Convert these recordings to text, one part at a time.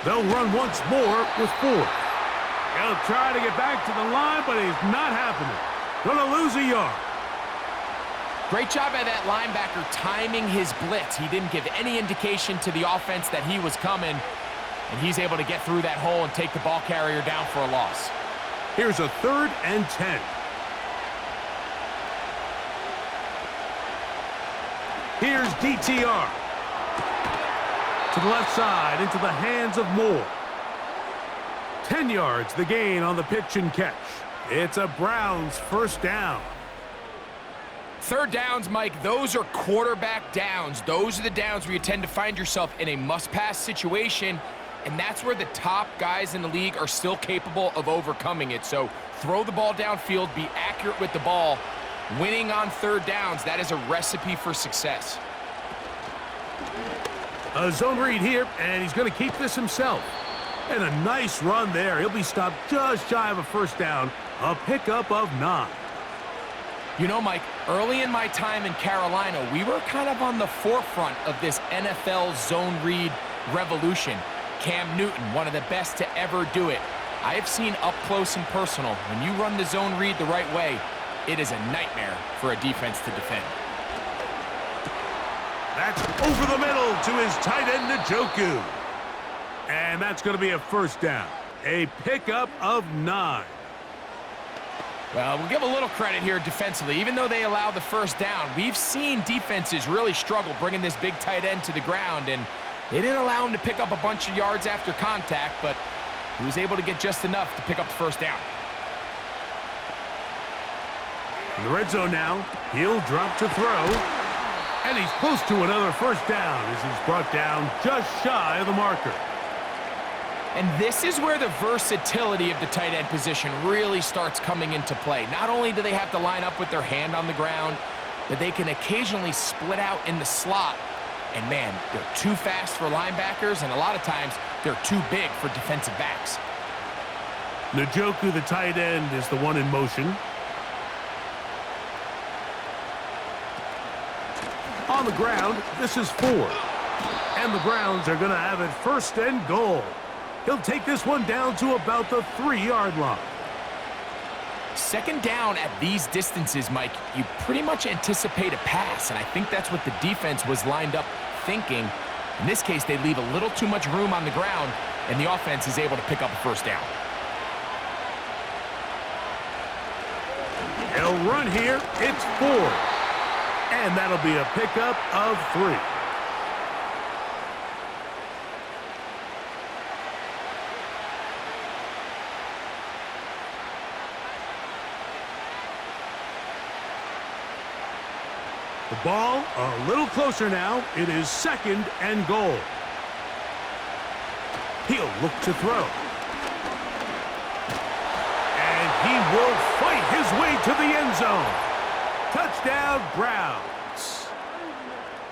They'll run once more with 4. He'll try to get back to the line, but he's not happening. Gonna lose a yard. Great job by that linebacker timing his blitz. He didn't give any indication to the offense that he was coming, and he's able to get through that hole and take the ball carrier down for a loss. Here's a 3rd and 10. Here's DTR. To the left side, into the hands of Moore. 10 yards, the gain on the pitch and catch. It's a Browns first down. 3rd downs, Mike, those are quarterback downs. Those are the downs where you tend to find yourself in a must-pass situation, and that's where the top guys in the league are still capable of overcoming it. So throw the ball downfield, be accurate with the ball. Winning on 3rd downs, that is a recipe for success. A zone read here, and he's going to keep this himself. And a nice run there. He'll be stopped just shy of a first down. A pickup of 9. You know, Mike, early in my time in Carolina, we were kind of on the forefront of this NFL zone read revolution. Cam Newton, one of the best to ever do it. I have seen up close and personal, when you run the zone read the right way, it is a nightmare for a defense to defend. That's over the middle to his tight end, Njoku. And that's going to be a first down. A pickup of 9. Well, we'll give a little credit here defensively. Even though they allowed the first down, we've seen defenses really struggle bringing this big tight end to the ground, and they didn't allow him to pick up a bunch of yards after contact, but he was able to get just enough to pick up the first down. In the red zone now, he'll drop to throw, and he's close to another first down as he's brought down just shy of the marker. And this is where the versatility of the tight end position really starts coming into play. Not only do they have to line up with their hand on the ground, but they can occasionally split out in the slot. And man, they're too fast for linebackers, and a lot of times they're too big for defensive backs. Njoku, the tight end, is the one in motion. On the ground, this is 4. And the Browns are going to have it 1st and goal. He'll take this one down to about the 3-yard line. 2nd down at these distances, Mike, you pretty much anticipate a pass, and I think that's what the defense was lined up thinking. In this case, they leave a little too much room on the ground, and the offense is able to pick up a first down. He'll run here. It's 4. And that'll be a pickup of 3. The ball a little closer now. It is 2nd and goal. He'll look to throw. And he will fight his way to the end zone. Touchdown, Browns.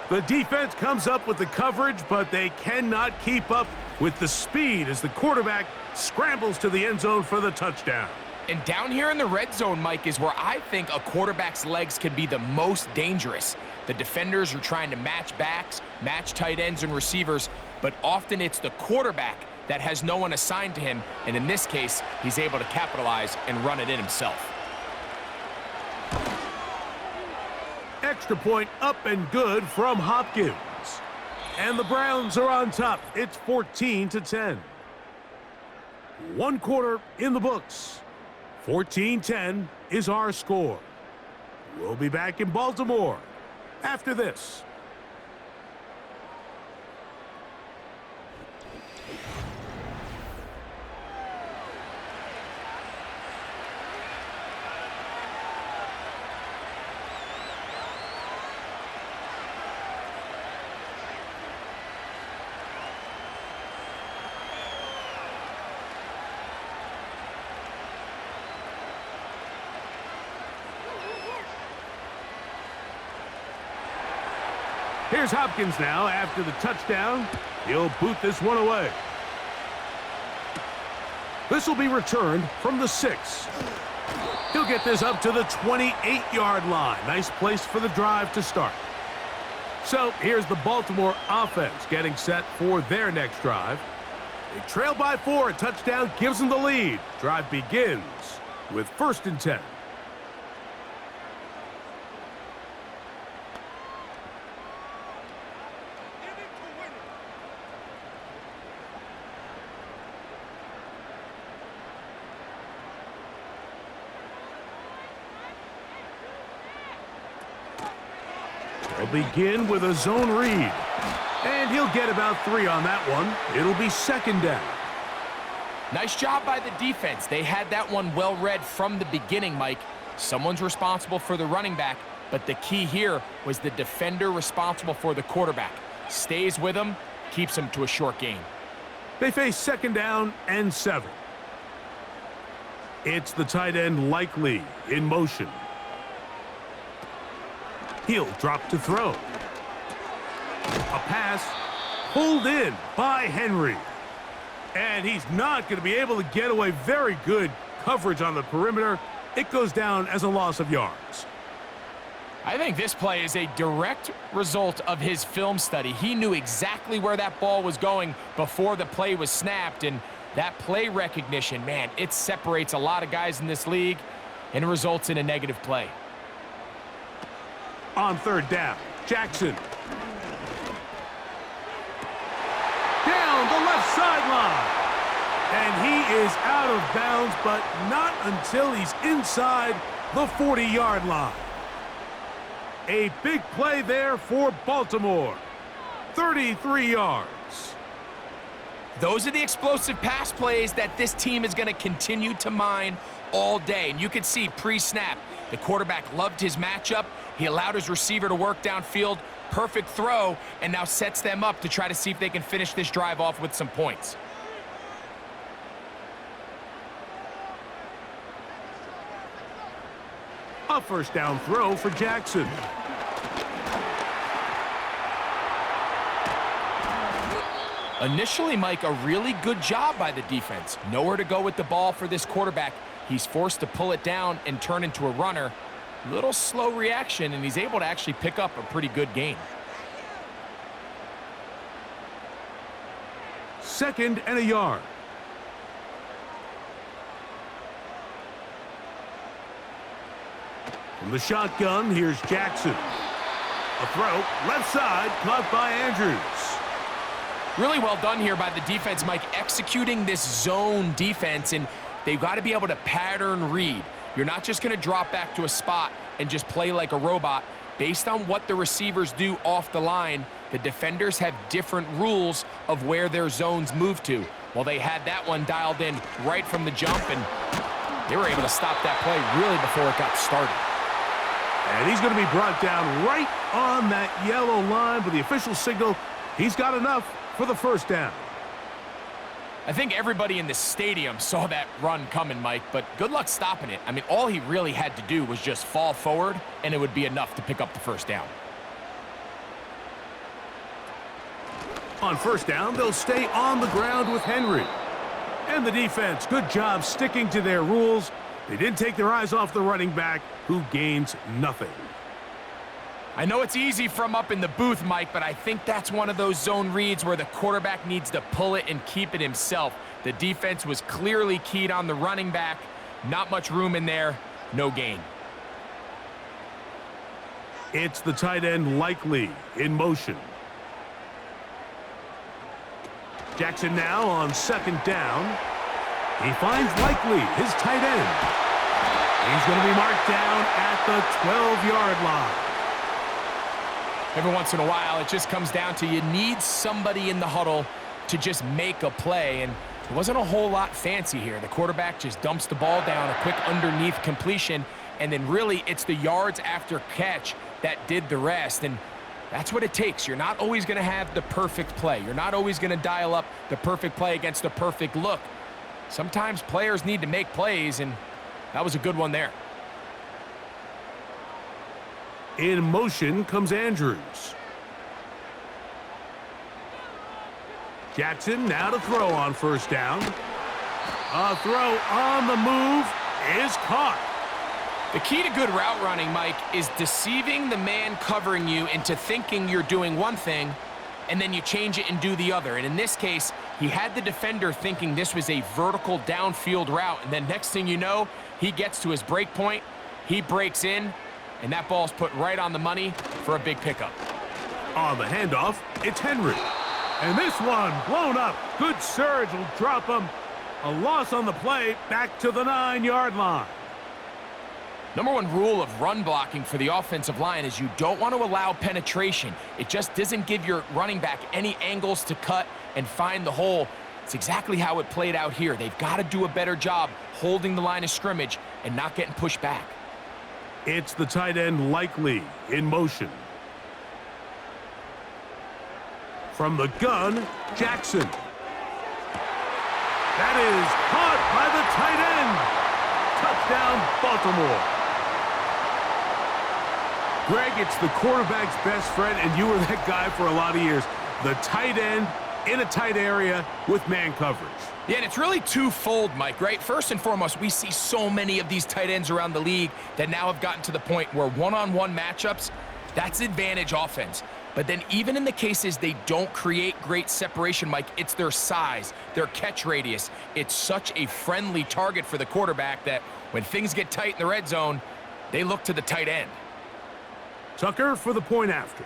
The defense comes up with the coverage, but they cannot keep up with the speed as the quarterback scrambles to the end zone for the touchdown. And down here in the red zone, Mike, is where I think a quarterback's legs can be the most dangerous. The defenders are trying to match backs, match tight ends and receivers, but often it's the quarterback that has no one assigned to him, and in this case, he's able to capitalize and run it in himself. Extra point up and good from Hopkins. And the Browns are on top. It's 14-10. 1 quarter in the books. 14-10 is our score. We'll be back in Baltimore after this. Here's Hopkins now after the touchdown. He'll boot this one away. This will be returned from the 6. He'll get this up to the 28-yard line. Nice place for the drive to start. So here's the Baltimore offense getting set for their next drive. They trail by 4. A touchdown gives them the lead. Drive begins with 1st and 10. They'll begin with a zone read. And he'll get about 3 on that one. It'll be 2nd down. Nice job by the defense. They had that one well read from the beginning, Mike. Someone's responsible for the running back, but the key here was the defender responsible for the quarterback. Stays with him, keeps him to a short gain. They face 2nd down and 7. It's the tight end Likely in motion. He'll drop to throw. A pass pulled in by Henry. And he's not going to be able to get away. Very good coverage on the perimeter. It goes down as a loss of yards. I think this play is a direct result of his film study. He knew exactly where that ball was going before the play was snapped, and that play recognition, man, it separates a lot of guys in this league and results in a negative play. On 3rd down, Jackson. Down the left sideline. And he is out of bounds, but not until he's inside the 40-yard line. A big play there for Baltimore. 33 yards. Those are the explosive pass plays that this team is going to continue to mine all day. And you can see pre-snap, the quarterback loved his matchup. He allowed his receiver to work downfield. Perfect throw, and now sets them up to try to see if they can finish this drive off with some points. A 1st down throw for Jackson. Initially, Mike, a really good job by the defense. Nowhere to go with the ball for this quarterback. He's forced to pull it down and turn into a runner. Little slow reaction, and he's able to actually pick up a pretty good gain. 2nd and a yard. From the shotgun, here's Jackson. A throw, left side, caught by Andrews. Really well done here by the defense, Mike, executing this zone defense, and they've got to be able to pattern read. You're not just going to drop back to a spot and just play like a robot. Based on what the receivers do off the line, the defenders have different rules of where their zones move to. Well, they had that one dialed in right from the jump, and they were able to stop that play really before it got started. And he's going to be brought down right on that yellow line, but the official signal, he's got enough for the 1st down. I think everybody in the stadium saw that run coming, Mike, but good luck stopping it. I mean, all he really had to do was just fall forward, and it would be enough to pick up the 1st down. On 1st down, they'll stay on the ground with Henry. And the defense, good job sticking to their rules. They didn't take their eyes off the running back, who gains nothing. I know it's easy from up in the booth, Mike, but I think that's one of those zone reads where the quarterback needs to pull it and keep it himself. The defense was clearly keyed on the running back. Not much room in there. No gain. It's the tight end Likely in motion. Jackson now on 2nd down. He finds Likely, his tight end. He's going to be marked down at the 12-yard line. Every once in a while, it just comes down to you need somebody in the huddle to just make a play, and it wasn't a whole lot fancy here. The quarterback just dumps the ball down, a quick underneath completion, and then really it's the yards after catch that did the rest, and that's what it takes. You're not always going to have the perfect play. You're not always going to dial up the perfect play against the perfect look. Sometimes players need to make plays, and that was a good one there. In motion comes Andrews. Jackson now to throw on 1st down. A throw on the move is caught. The key to good route running, Mike, is deceiving the man covering you into thinking you're doing one thing and then you change it and do the other. And in this case, he had the defender thinking this was a vertical downfield route, and then next thing you know, he gets to his break point, he breaks in, and that ball's put right on the money for a big pickup. On the handoff, it's Henry. And this one blown up. Good surge will drop him. A loss on the play, back to the 9-yard line. Number one rule of run blocking for the offensive line is you don't want to allow penetration. It just doesn't give your running back any angles to cut and find the hole. It's exactly how it played out here. They've got to do a better job holding the line of scrimmage and not getting pushed back. It's the tight end Likely in motion. From the gun, Jackson. That is caught by the tight end. Touchdown, Baltimore. Greg, it's the quarterback's best friend, and you were that guy for a lot of years. The tight end in a tight area with man coverage. Yeah, and it's really twofold, Mike, right? First and foremost, we see so many of these tight ends around the league that now have gotten to the point where one-on-one matchups, that's advantage offense. But then even in the cases they don't create great separation, Mike, it's their size, their catch radius. It's such a friendly target for the quarterback that when things get tight in the red zone, they look to the tight end. Tucker for the point after.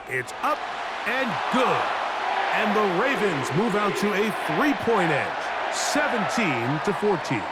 It's up and good. And the Ravens move out to a 3-point edge, 17-14.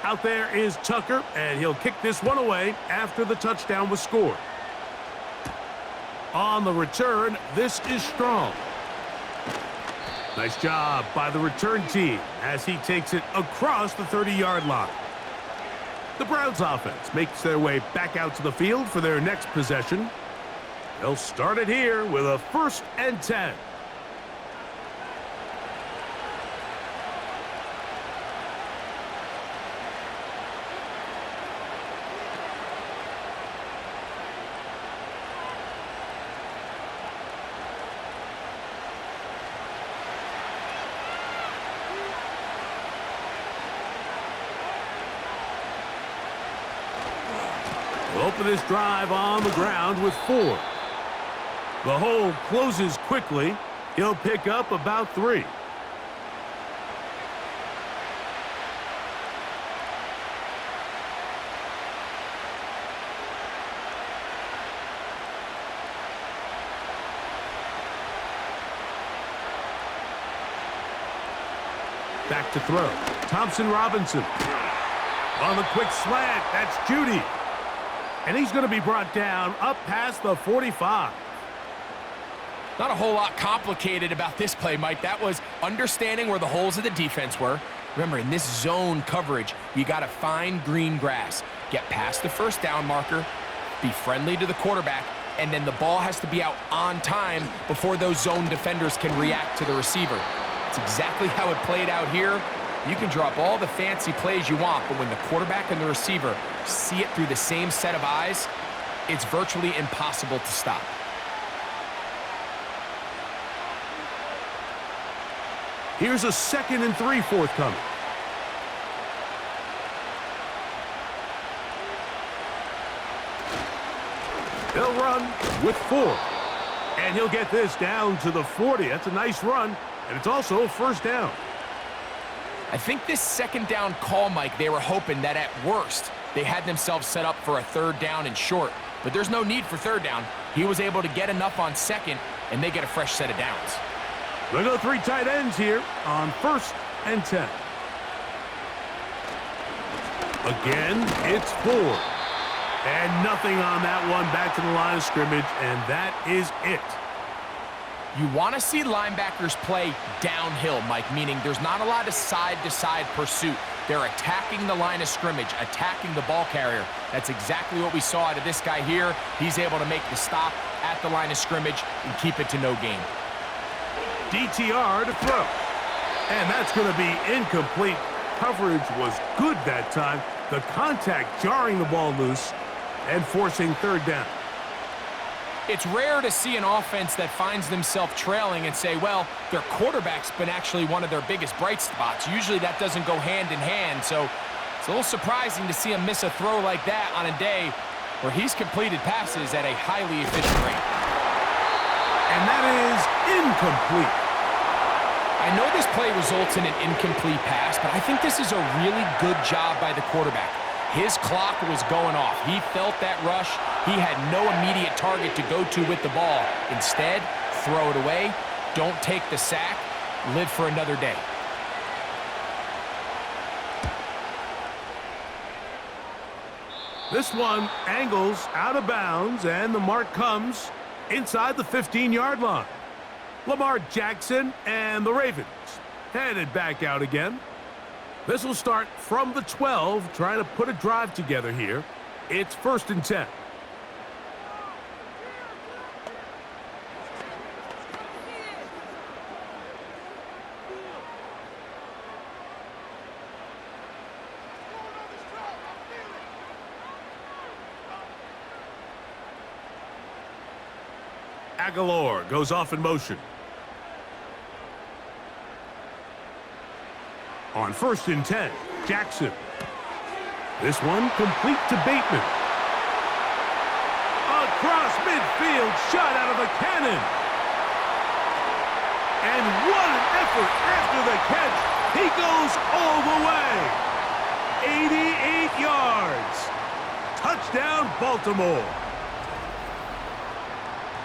Out there is Tucker, and he'll kick this one away after the touchdown was scored. On the return, this is Strong. Nice job by the return team as he takes it across the 30-yard line. The Browns offense makes their way back out to the field for their next possession. They'll start it here with a 1st and 10. We'll open this drive on the ground with 4. The hole closes quickly. He'll pick up about 3. Back to throw. Thompson Robinson. On the quick slant, that's Judy. And he's going to be brought down up past the 45. Not a whole lot complicated about this play, Mike. That was understanding where the holes of the defense were. Remember, in this zone coverage, you got to find green grass. Get past the 1st down marker, be friendly to the quarterback, and then the ball has to be out on time before those zone defenders can react to the receiver. It's exactly how it played out here. You can drop all the fancy plays you want, but when the quarterback and the receiver see it through the same set of eyes, it's virtually impossible to stop. Here's a 2nd and 3 forthcoming. They'll run with 4. And he'll get this down to the 40. That's a nice run, and it's also a 1st down. I think this 2nd down call, Mike, they were hoping that at worst they had themselves set up for a 3rd down and short. But there's no need for 3rd down. He was able to get enough on 2nd, and they get a fresh set of downs. We'll go 3 tight ends here on 1st and 10. Again, it's 4. And nothing on that one, back to the line of scrimmage, and that is it. You want to see linebackers play downhill, Mike, meaning there's not a lot of side-to-side pursuit. They're attacking the line of scrimmage, attacking the ball carrier. That's exactly what we saw out of this guy here. He's able to make the stop at the line of scrimmage and keep it to no gain. DTR to throw. And that's going to be incomplete. Coverage was good that time. The contact jarring the ball loose and forcing third down. It's rare to see an offense that finds themselves trailing and say, well, their quarterback's been actually one of their biggest bright spots. Usually that doesn't go hand in hand, so it's a little surprising to see him miss a throw like that on a day where he's completed passes at a highly efficient rate. And that is incomplete. I know this play results in an incomplete pass, but I think this is a really good job by the quarterback. His clock was going off. He felt that rush. He had no immediate target to go to with the ball. Instead, throw it away. Don't take the sack. Live for another day. This one angles out of bounds, and the mark comes inside the 15-yard line. Lamar Jackson and the Ravens headed back out again. This will start from the 12, trying to put a drive together here. It's 1st and 10. Aguilar goes off in motion. On 1st and 10, Jackson. This one complete to Bateman. Across midfield, shot out of a cannon. And what an effort after the catch. He goes all the way. 88 yards. Touchdown, Baltimore.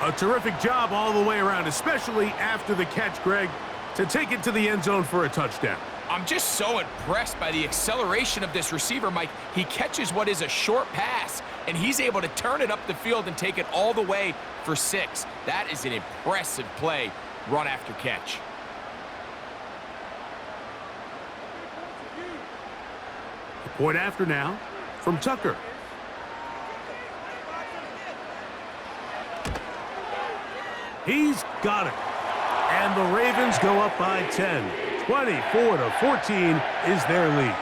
A terrific job all the way around, especially after the catch, Greg, to take it to the end zone for a touchdown. I'm just so impressed by the acceleration of this receiver, Mike. He catches what is a short pass, and he's able to turn it up the field and take it all the way for 6. That is an impressive play, run after catch. The point after now from Tucker. He's got it. And the Ravens go up by 10. 24-14 is their lead.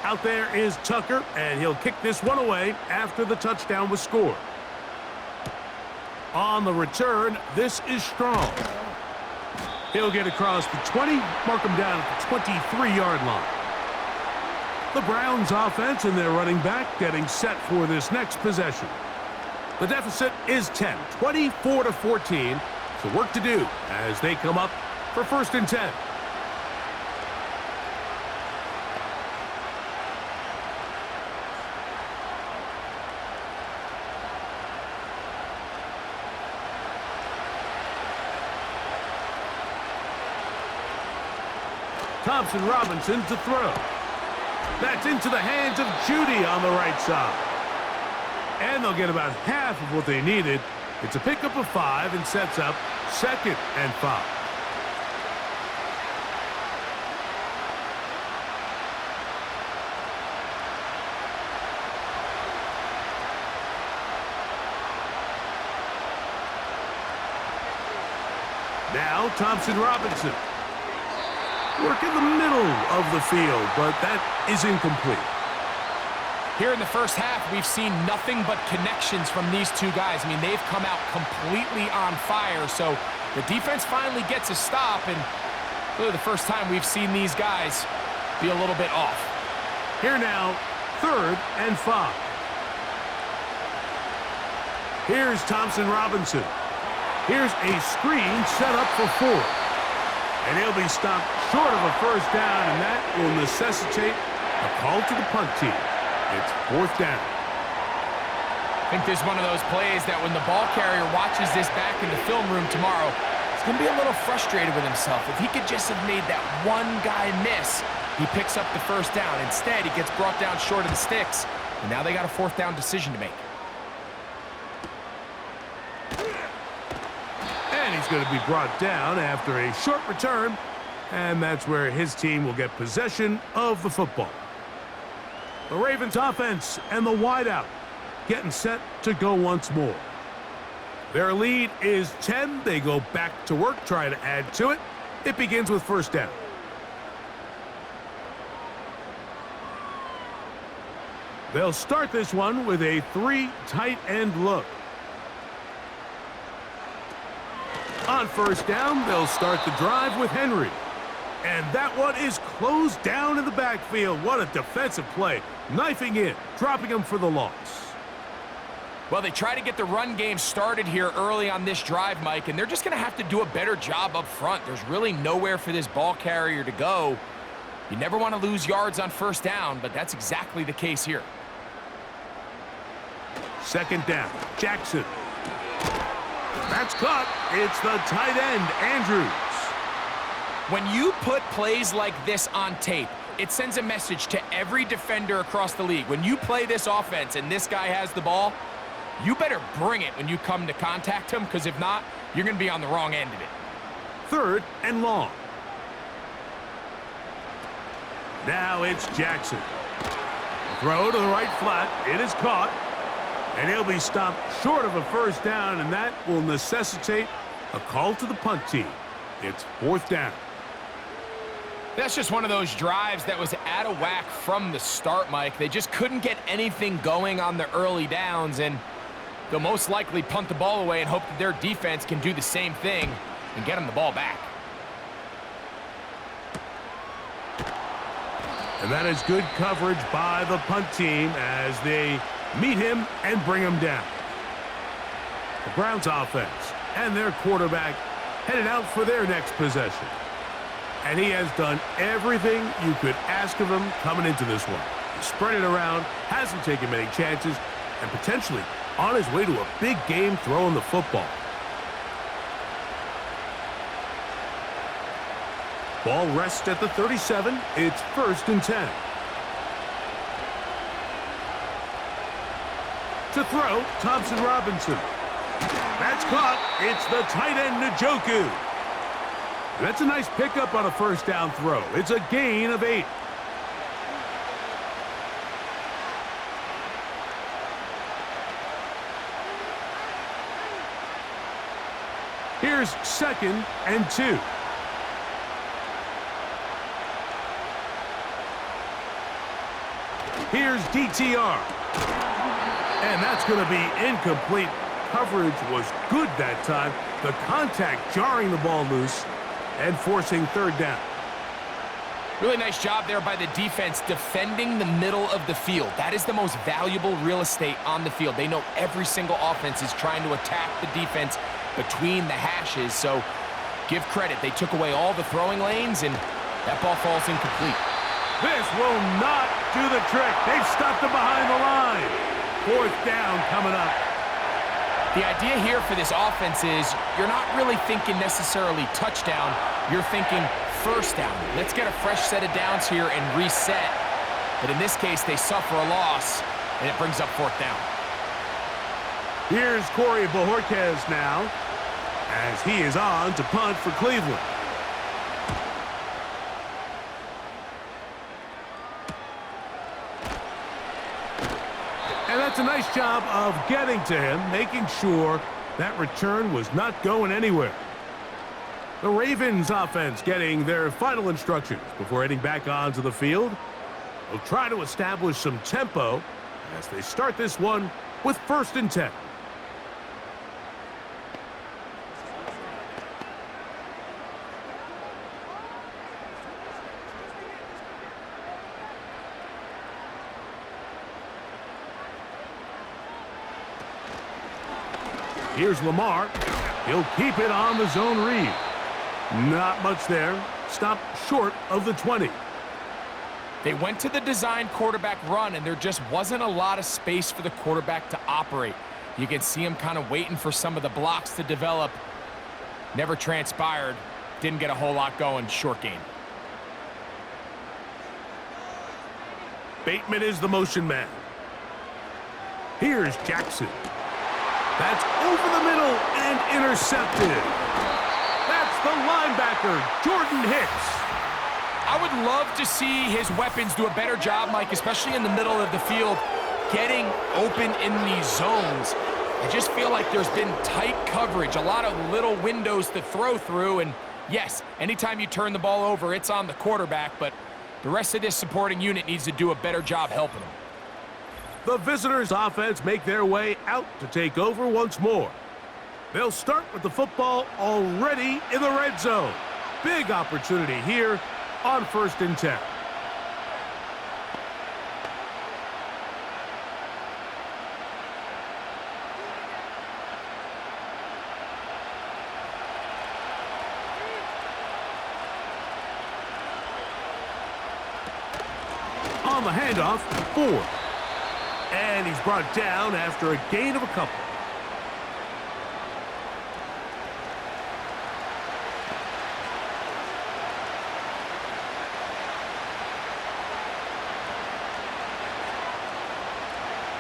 Out there is Tucker, and he'll kick this one away after the touchdown was scored. On the return, this is Strong. He'll get across the 20, mark him down at the 23-yard line. The Browns offense and their running back getting set for this next possession. The deficit is 10, 24-14. So work to do as they come up for 1st and 10. Thompson Robinson to throw. That's into the hands of Judy on the right side. And they'll get about half of what they needed. It's a pickup of 5 and sets up 2nd and 5. Now Thompson Robinson. Work in the middle of the field, but that is incomplete. Here in the first half, we've seen nothing but connections from these two guys. I mean, they've come out completely on fire, so the defense finally gets a stop, and really the first time we've seen these guys be a little bit off. Here now, 3rd and 5. Here's Thompson Robinson. Here's a screen set up for 4. And he'll be stopped short of a first down, and that will necessitate a call to the punt team. It's 4th down. I think this is one of those plays that when the ball carrier watches this back in the film room tomorrow, he's going to be a little frustrated with himself. If he could just have made that one guy miss, he picks up the first down. Instead, he gets brought down short of the sticks, and now they got a fourth down decision to make. And he's going to be brought down after a short return, and that's where his team will get possession of the football. The Ravens offense and the wideout getting set to go once more. Their lead is 10. They go back to work, trying to add to it. It begins with first down. They'll start this one with a 3 tight end look. On first down, they'll start the drive with Henry. And that one is closed down in the backfield. What a defensive play. Knifing in, dropping him for the loss. Well, they try to get the run game started here early on this drive, Mike, and they're just going to have to do a better job up front. There's really nowhere for this ball carrier to go. You never want to lose yards on first down, but that's exactly the case here. Second down, Jackson. That's caught. It's the tight end, Andrews. When you put plays like this on tape, it sends a message to every defender across the league. When you play this offense and this guy has the ball, you better bring it when you come to contact him, because if not, you're going to be on the wrong end of it. Third and long. Now it's Jackson. Throw to the right flat. It is caught. And he'll be stopped short of a first down, and that will necessitate a call to the punt team. It's fourth down. That's just one of those drives that was out of whack from the start, Mike. They just couldn't get anything going on the early downs, and they'll most likely punt the ball away and hope that their defense can do the same thing and get them the ball back. And that is good coverage by the punt team as they meet him and bring him down. The Browns offense and their quarterback headed out for their next possession. And he has done everything you could ask of him coming into this one. He spread it around, hasn't taken many chances, and potentially on his way to a big game throwing the football. Ball rests at the 37. It's first and 10. To throw, Thompson Robinson. That's caught. It's the tight end, Njoku. That's a nice pickup on a first down throw. It's a gain of 8. Here's second and 2. Here's DTR. And that's going to be incomplete. Coverage was good that time. The contact jarring the ball loose and forcing third down. Really nice job there by the defense defending the middle of the field. That is the most valuable real estate on the field. They know every single offense is trying to attack the defense between the hashes, so give credit. They took away all the throwing lanes, and that ball falls incomplete. This will not do the trick. They've stopped him behind the line. Fourth down coming up. The idea here for this offense is you're not really thinking necessarily touchdown. You're thinking first down. Let's get a fresh set of downs here and reset. But in this case, they suffer a loss, and it brings up fourth down. Here's Corey Bojorquez now as he is on to punt for Cleveland. And that's a nice job of getting to him, making sure that return was not going anywhere. The Ravens offense getting their final instructions before heading back onto the field. They'll try to establish some tempo as they start this one with first and 10. Here's Lamar. He'll keep it on the zone read. Not much there. Stopped short of the 20. They went to the design quarterback run, and there just wasn't a lot of space for the quarterback to operate. You can see him kind of waiting for some of the blocks to develop. Never transpired. Didn't get a whole lot going. Short game. Bateman is the motion man. Here's Jackson. That's over the middle and intercepted. That's the linebacker, Jordan Hicks. I would love to see his weapons do a better job, Mike, especially in the middle of the field, getting open in these zones. I just feel like there's been tight coverage, a lot of little windows to throw through, and yes, anytime you turn the ball over, it's on the quarterback, but the rest of this supporting unit needs to do a better job helping him. The visitors' offense make their way out to take over once more. They'll start with the football already in the red zone. Big opportunity here on 1st and 10. On the handoff, Ford. And he's brought down after a gain of a couple.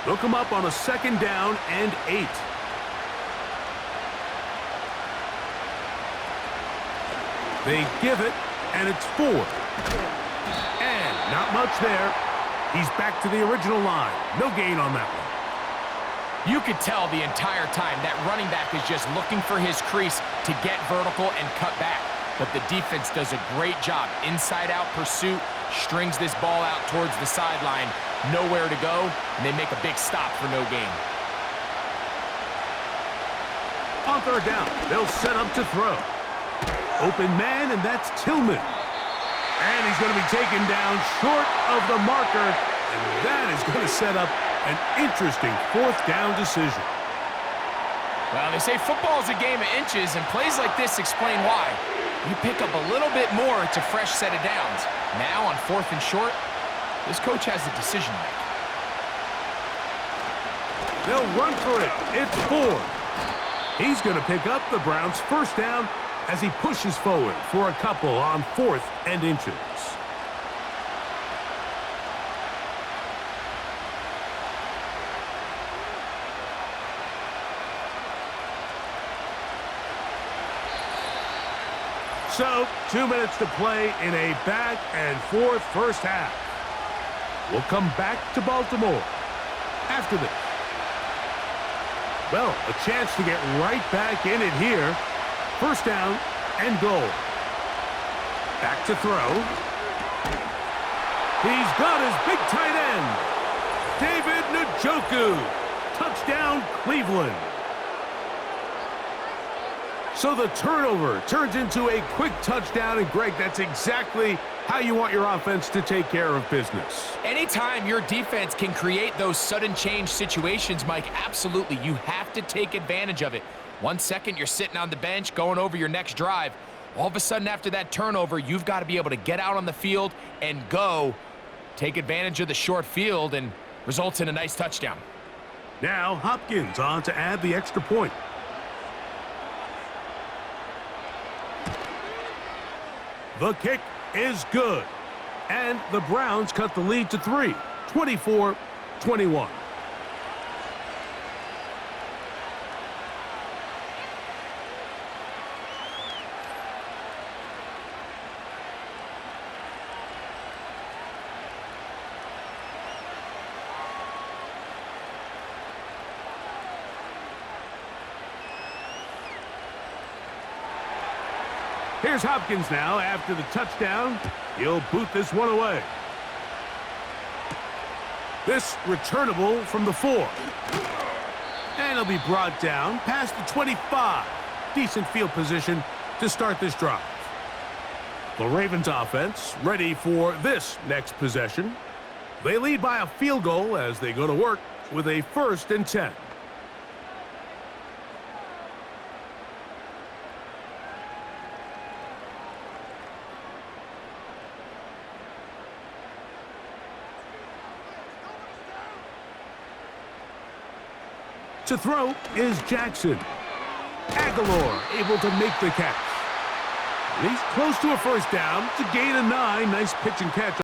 They'll come up on a 2nd down and 8. They give it, and it's 4. And not much there. He's back to the original line. No gain on that one. You could tell the entire time that running back is just looking for his crease to get vertical and cut back. But the defense does a great job. Inside-out pursuit, strings this ball out towards the sideline. Nowhere to go, and they make a big stop for no gain. On 3rd down, they'll set up to throw. Open man, and that's Tillman. And he's going to be taken down short of the marker, and that is going to set up an interesting 4th down decision. Well, they say football is a game of inches, and plays like this explain why. You pick up a little bit more, it's a fresh set of downs. Now on 4th and short, this coach has a decision to make. They'll run for it. It's Ford. He's going to pick up the Browns' 1st down as he pushes forward for a couple on 4th and inches. So, 2 minutes to play in a back-and-forth first half. We'll come back to Baltimore after this. Well, a chance to get right back in it here. 1st down and goal. Back to throw. He's got his big tight end, David Njoku. Touchdown, Cleveland. So the turnover turns into a quick touchdown, and Greg, that's exactly how you want your offense to take care of business. Anytime your defense can create those sudden change situations, Mike, absolutely, you have to take advantage of it. 1 second, you're sitting on the bench going over your next drive. All of a sudden, after that turnover, you've got to be able to get out on the field and go. Take advantage of the short field, and results in a nice touchdown. Now Hopkins on to add the extra point. The kick is good. And the Browns cut the lead to 3, 24-21. Here's Hopkins now after the touchdown. He'll boot this one away. This returnable from the 4. And he'll be brought down past the 25. Decent field position to start this drive. The Ravens offense ready for this next possession. They lead by a field goal as they go to work with a 1st and 10. To throw is Jackson. Aguilar able to make the catch. And he's close to a first down to gain a 9. Nice pitch and catch.